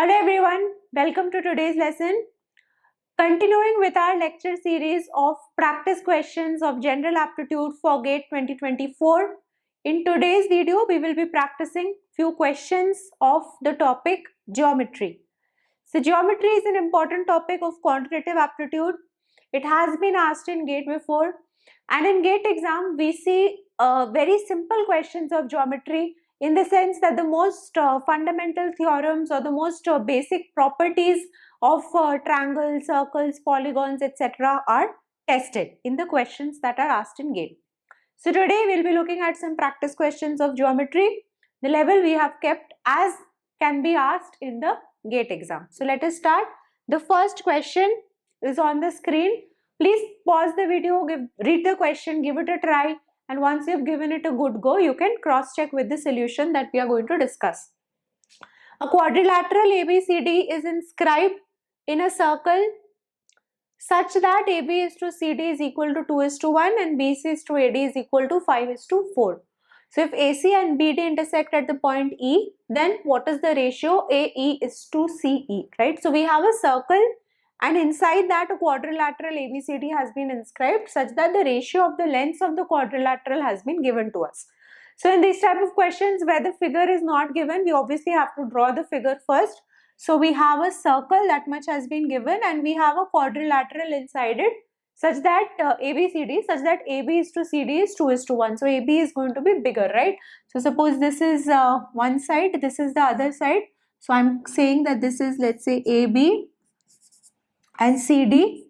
Hello everyone, welcome to today's lesson. Continuing with our lecture series of practice questions of general aptitude for GATE 2024. In today's video, we will be practicing few questions of the topic geometry. So geometry is an important topic of quantitative aptitude. It has been asked in GATE before, and in GATE exam we see very simple questions of geometry, in the sense that the most fundamental theorems or the most basic properties of triangles, circles, polygons, etc. are tested in the questions that are asked in GATE. So today we'll be looking at some practice questions of geometry. The level we have kept as can be asked in the GATE exam. So let us start. The first question is on the screen. Please pause the video, read the question, give it a try, and once you've given it a good go, you can cross-check with the solution that we are going to discuss. A quadrilateral ABCD is inscribed in a circle such that AB is to CD is equal to 2 is to 1 and BC is to AD is equal to 5 is to 4. So if AC and BD intersect at the point E, then what is the ratio? AE is to CE, right? So we have a circle, and inside that a quadrilateral ABCD has been inscribed such that the ratio of the lengths of the quadrilateral has been given to us. So in these type of questions where the figure is not given, we obviously have to draw the figure first. So we have a circle, that much has been given, and we have a quadrilateral inside it such that ABCD, such that AB is to CD is 2 is to 1. So AB is going to be bigger, right? So suppose this is one side, this is the other side. So I'm saying that this is, let's say, AB and CD,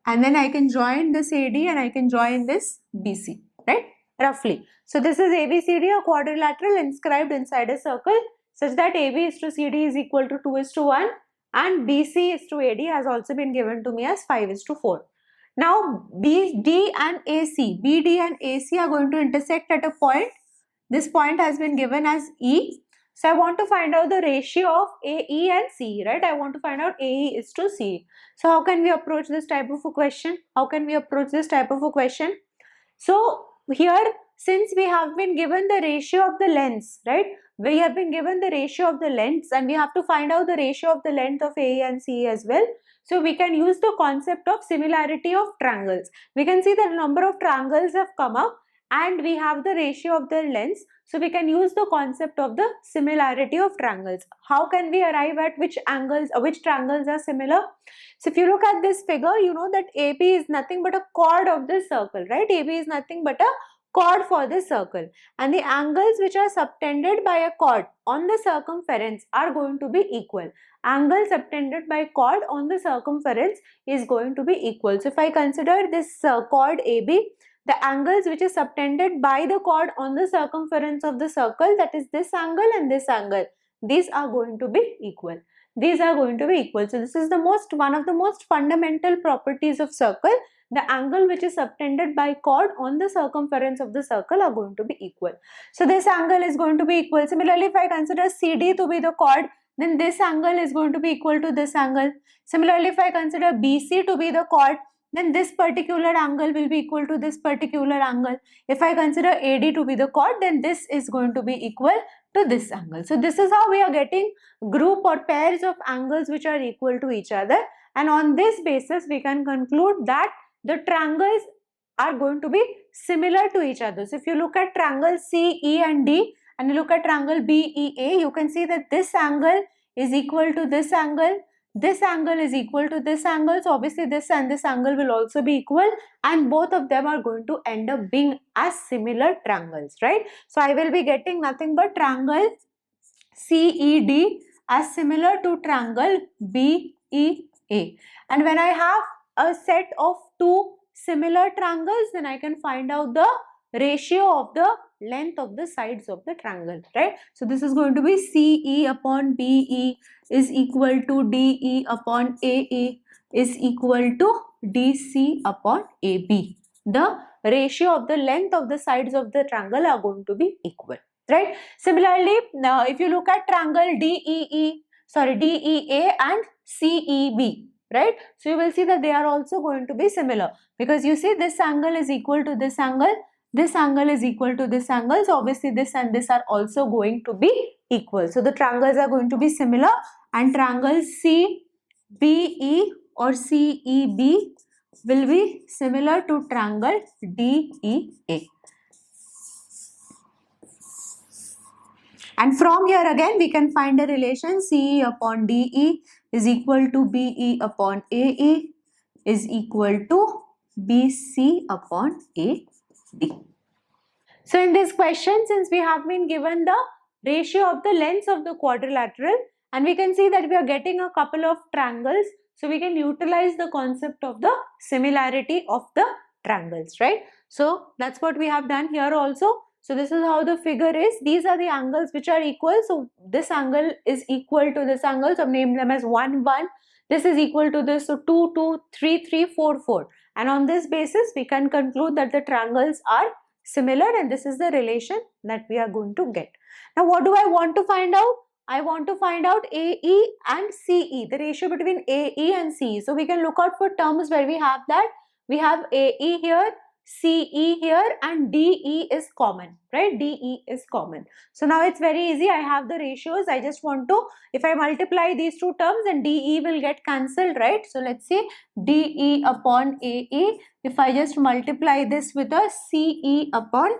and then I can join this AD and I can join this BC, right? Roughly. So this is ABCD, a quadrilateral inscribed inside a circle such that AB is to CD is equal to 2 is to 1 and BC is to AD has also been given to me as 5 is to 4. Now BD and AC are going to intersect at a point. This point has been given as E. So I want to find out the ratio of AE and CE, right? I want to find out AE is to CE. So how can we approach this type of a question? So here, since we have been given the ratio of the lengths, right? We have been given the ratio of the lengths and we have to find out the ratio of the length of AE and CE as well. So we can use the concept of similarity of triangles. We can see that a number of triangles have come up and we have the ratio of their lengths. So we can use the concept of the similarity of triangles. How can we arrive at which triangles are similar? So if you look at this figure, you know that AB is nothing but a chord of this circle, right? AB is nothing but a chord for this circle, and the angles which are subtended by a chord on the circumference are going to be equal. Angle subtended by chord on the circumference is going to be equal. So if I consider this chord AB, the angles which is subtended by the chord on the circumference of the circle, that is this angle and this angle, these are going to be equal. So this is one of the most fundamental properties of circle. The angle which is subtended by chord on the circumference of the circle are going to be equal. So this angle is going to be equal. Similarly, if I consider CD to be the chord, then this angle is going to be equal to this angle. Similarly, if I consider BC to be the chord, then this particular angle will be equal to this particular angle. If I consider AD to be the chord, then this is going to be equal to this angle. So this is how we are getting group or pairs of angles which are equal to each other, and on this basis we can conclude that the triangles are going to be similar to each other. So if you look at triangle CE and D and you look at triangle BEA, you can see that this angle is equal to this angle. This angle is equal to this angle, so obviously this and this angle will also be equal, and both of them are going to end up being as similar triangles, right? So I will be getting nothing but triangle CED as similar to triangle BEA. And when I have a set of two similar triangles, then I can find out the ratio of the length of the sides of the triangle, right? So this is going to be CE upon BE is equal to DE upon AE is equal to DC upon AB. The ratio of the length of the sides of the triangle are going to be equal, right? Similarly, now if you look at triangle DEA and CEB, right? So you will see that they are also going to be similar, because you see this angle is equal to this angle, this angle is equal to this angle, so obviously this and this are also going to be equal. So the triangles are going to be similar, and triangle CBE or CEB will be similar to triangle DEA. And from here again we can find a relation CE upon DE is equal to BE upon AE is equal to BC upon AD. So in this question, since we have been given the ratio of the lengths of the quadrilateral and we can see that we are getting a couple of triangles, so we can utilize the concept of the similarity of the triangles, right? So that's what we have done here also. So this is how the figure is. These are the angles which are equal. So this angle is equal to this angle. So name them as 1, 1. This is equal to this. So 2, 2, 3, 3, 4, 4. And on this basis, we can conclude that the triangles are similar and this is the relation that we are going to get. Now what do I want to find out? I want to find out AE and CE, the ratio between AE and CE. So we can look out for terms where we have that. We have AE here, CE here and DE is common, right? DE is common. So now it's very easy. I have the ratios. I just want to, if I multiply these two terms, then DE will get cancelled, right? So let's see DE upon AE. If I just multiply this with a CE upon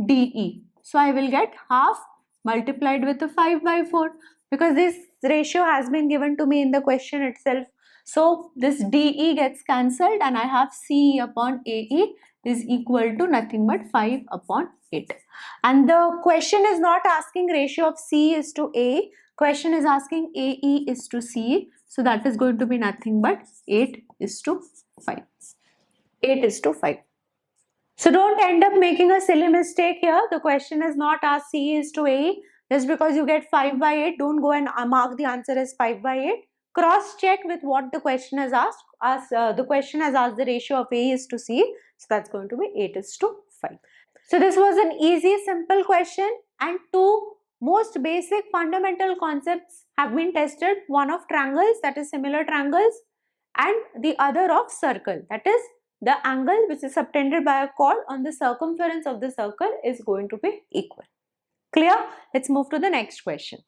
DE. So I will get half multiplied with a 5 by 4 because this ratio has been given to me in the question itself. So this DE gets cancelled and I have CE upon AE is equal to nothing but 5 upon 8. And the question is not asking ratio of C is to A. Question is asking AE is to CE. So that is going to be nothing but 8 is to 5. 8 is to 5. So don't end up making a silly mistake here. The question is not asked C is to A. Just because you get 5 by 8, don't go and mark the answer as 5 by 8. Cross check with what the question has asked. The question has asked the ratio of A is to C. So that's going to be 8 is to 5. So this was an easy, simple question and two most basic fundamental concepts have been tested. One of triangles, that is similar triangles, and the other of circle, that is the angle which is subtended by a chord on the circumference of the circle is going to be equal. Clear? Let's move to the next question.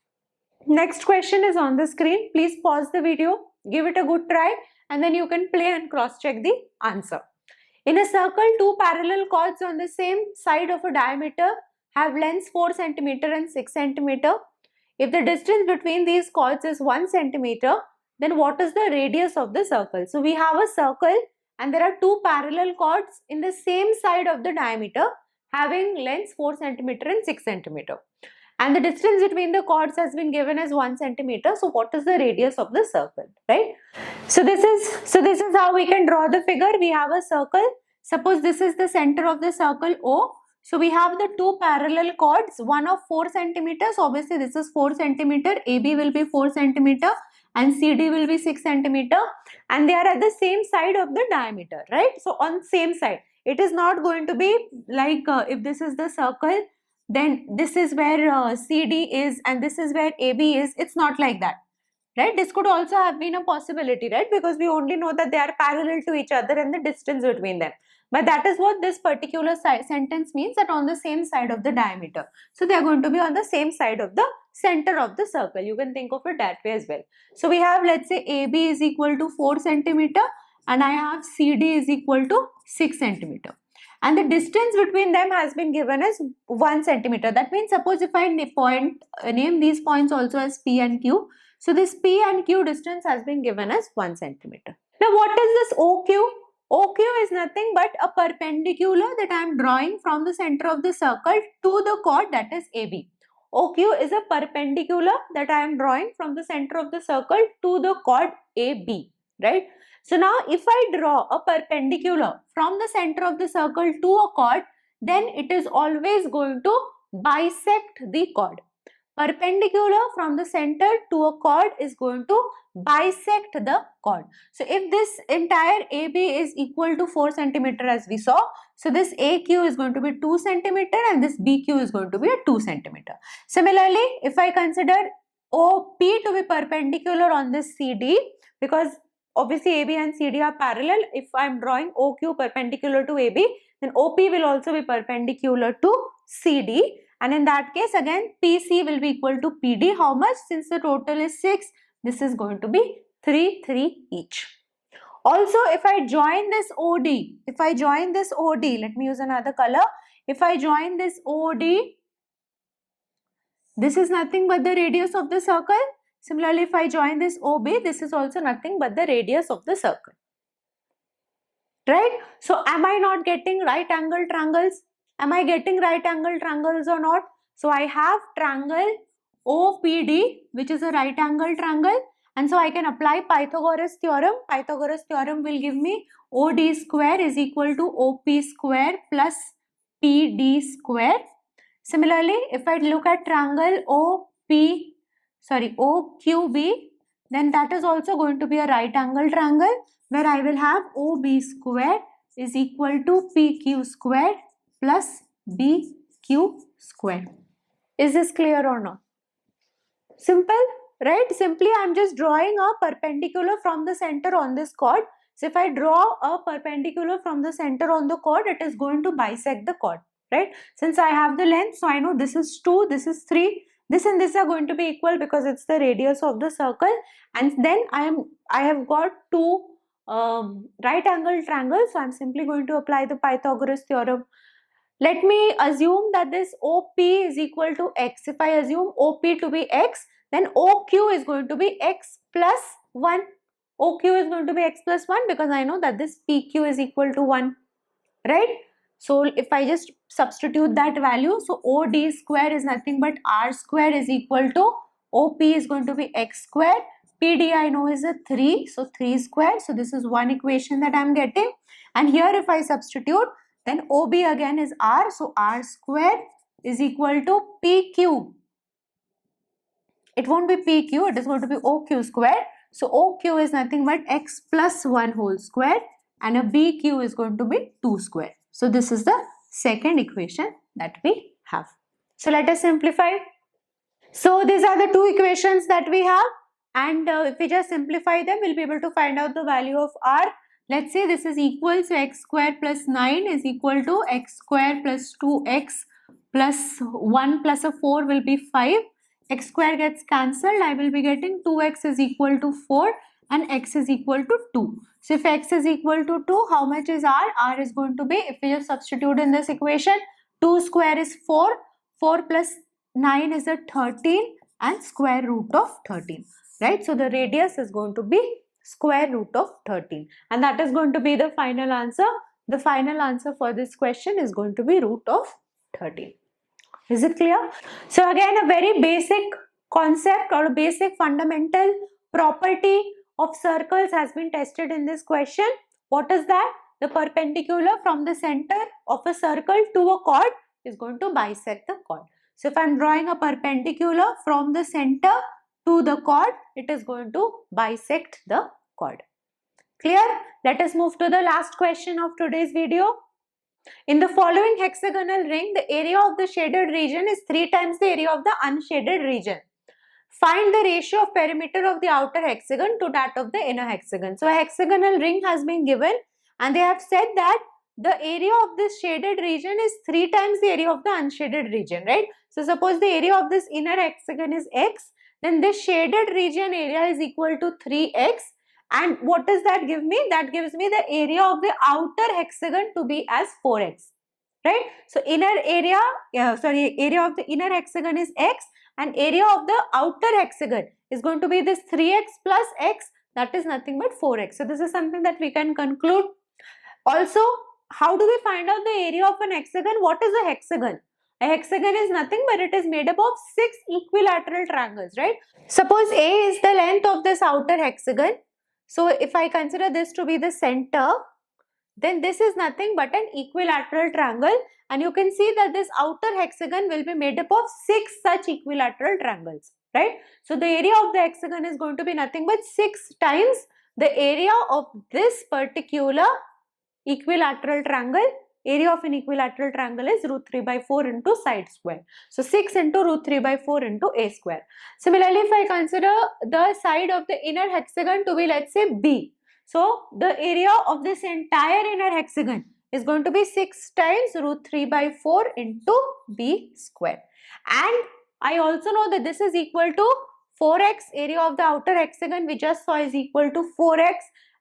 Next question is on the screen. Please pause the video, give it a good try and then you can play and cross check the answer. In a circle, two parallel chords on the same side of a diameter have lengths 4 cm and 6 cm. If the distance between these chords is 1 cm, then what is the radius of the circle? So we have a circle and there are two parallel chords in the same side of the diameter having lengths 4 cm and 6 cm. And the distance between the chords has been given as 1 cm. So what is the radius of the circle, right? So this is how we can draw the figure. We have a circle. Suppose this is the center of the circle O. So we have the two parallel chords, one of 4 cm. Obviously this is 4 cm. AB will be 4 cm and CD will be 6 cm. And they are at the same side of the diameter, right? So on same side. It is not going to be like if this is the circle, then this is where CD is and this is where AB is. It's not like that, right? This could also have been a possibility, right? Because we only know that they are parallel to each other and the distance between them. But that is what this particular sentence means, that on the same side of the diameter. So they are going to be on the same side of the center of the circle. You can think of it that way as well. So we have, let's say AB is equal to 4 cm and I have CD is equal to 6 cm. And the distance between them has been given as 1 cm. That means suppose if I name these points also as P and Q. So this P and Q distance has been given as 1 cm. Now what is this OQ? OQ is nothing but a perpendicular that I am drawing from the center of the circle to the chord, that is AB. OQ is a perpendicular that I am drawing from the center of the circle to the chord AB, right? So now if I draw a perpendicular from the center of the circle to a chord, then it is always going to bisect the chord. Perpendicular from the center to a chord is going to bisect the chord. So if this entire AB is equal to 4 cm as we saw, so this AQ is going to be 2 cm and this BQ is going to be a 2 cm. Similarly, if I consider OP to be perpendicular on this CD, because obviously AB and CD are parallel, if I am drawing OQ perpendicular to AB, then OP will also be perpendicular to CD. And in that case again PC will be equal to PD. How much? Since the total is 6, this is going to be 3, 3 each. Also, if I join this OD, let me use another color. If I join this OD, this is nothing but the radius of the circle. Similarly, if I join this OB, this is also nothing but the radius of the circle. Right? So, am I not getting right angle triangles? Am I getting right angle triangles or not? So, I have triangle OPD, which is a right angle triangle. And so, I can apply Pythagoras theorem. Pythagoras theorem will give me OD square is equal to OP square plus PD square. Similarly, if I look at triangle OQB, then that is also going to be a right angle triangle where I will have OB square is equal to PQ square plus BQ square. Is this clear or not? Simple, right? Simply I am just drawing a perpendicular from the center on this chord. So if I draw a perpendicular from the center on the chord, it is going to bisect the chord, right? Since I have the length, so I know this is 2, this is 3, this and this are going to be equal because it's the radius of the circle, and then I have got two right angle triangles, so I'm simply going to apply the Pythagoras theorem. Let me assume that this OP is equal to x. If I assume OP to be x, then OQ is going to be x plus 1. OQ is going to be x plus 1 because I know that this PQ is equal to 1, right? So if I just substitute that value, so OD square is nothing but R square is equal to OP is going to be x square. PD I know is a 3, so 3 square. So this is one equation that I am getting. And here if I substitute, then OB again is R, so R square is equal to PQ. It won't be PQ, it is going to be OQ square. So OQ is nothing but x plus 1 whole square, and a BQ is going to be 2 square. So this is the second equation that we have. So let us simplify. So these are the two equations that we have, and if we just simplify them, we'll be able to find out the value of R. Let's say this is equal, so x square plus 9 is equal to x square plus 2x plus 1 plus a 4 will be 5. X square gets cancelled. I will be getting 2x is equal to 4 and x is equal to 2. So if x is equal to 2, how much is R? R is going to be, if we just substitute in this equation, 2 square is 4, 4 plus 9 is a 13 and square root of 13, right? So the radius is going to be square root of 13, and that is going to be the final answer. The final answer for this question is going to be root of 13. Is it clear? So again, a very basic concept or a basic fundamental property of circles has been tested in this question. What is that? The perpendicular from the center of a circle to a chord is going to bisect the chord. So if I am drawing a perpendicular from the center to the chord, it is going to bisect the chord. Clear? Let us move to the last question of today's video. In the following hexagonal ring, the area of the shaded region is 3 times the area of the unshaded region. Find the ratio of perimeter of the outer hexagon to that of the inner hexagon. So a hexagonal ring has been given, and they have said that the area of this shaded region is 3 times the area of the unshaded region, right? So suppose the area of this inner hexagon is x, then this shaded region area is equal to 3x. And what does that give me? That gives me the area of the outer hexagon to be as 4x, right? So area of the inner hexagon is x, and area of the outer hexagon is going to be this 3x plus x, that is nothing but 4x. So this is something that we can conclude. Also, how do we find out the area of an hexagon? What is a hexagon? A hexagon is nothing but it is made up of 6 equilateral triangles, right? Suppose A is the length of this outer hexagon. So if I consider this to be the center, then this is nothing but an equilateral triangle, and you can see that this outer hexagon will be made up of 6 such equilateral triangles, right? So the area of the hexagon is going to be nothing but 6 times the area of this particular equilateral triangle. Area of an equilateral triangle is root 3 by 4 into side square. So 6 into root 3 by 4 into a square. Similarly, if I consider the side of the inner hexagon to be, let's say, B. So the area of this entire inner hexagon is going to be 6 times root 3 by 4 into B square. And I also know that this is equal to 4x, area of the outer hexagon we just saw is equal to 4x,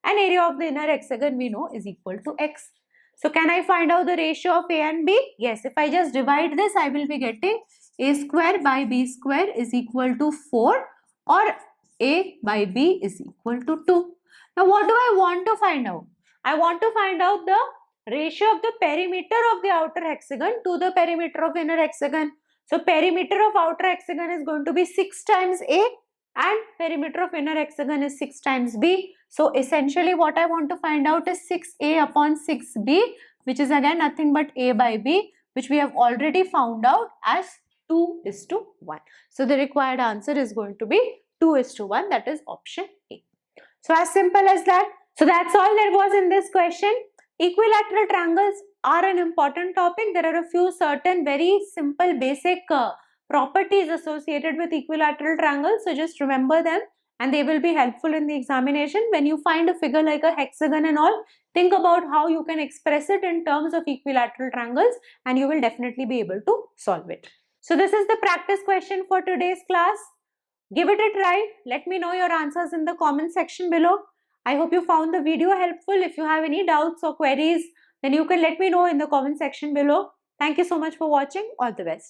and area of the inner hexagon we know is equal to x. So can I find out the ratio of A and B? Yes, if I just divide this, I will be getting A square by B square is equal to 4, or A by B is equal to 2. Now what do I want to find out? I want to find out the ratio of the perimeter of the outer hexagon to the perimeter of inner hexagon. So perimeter of outer hexagon is going to be 6 times A, and perimeter of inner hexagon is 6 times B. So essentially what I want to find out is 6A upon 6B, which is again nothing but A by B, which we have already found out as 2:1. So the required answer is going to be 2:1, that is option A. So as simple as that. So that's all there was in this question. Equilateral triangles are an important topic. There are a few certain very simple basic properties associated with equilateral triangles. So just remember them and they will be helpful in the examination. When you find a figure like a hexagon and all, think about how you can express it in terms of equilateral triangles and you will definitely be able to solve it. So this is the practice question for today's class. Give it a try. Let me know your answers in the comment section below. I hope you found the video helpful. If you have any doubts or queries, then you can let me know in the comment section below. Thank you so much for watching. All the best.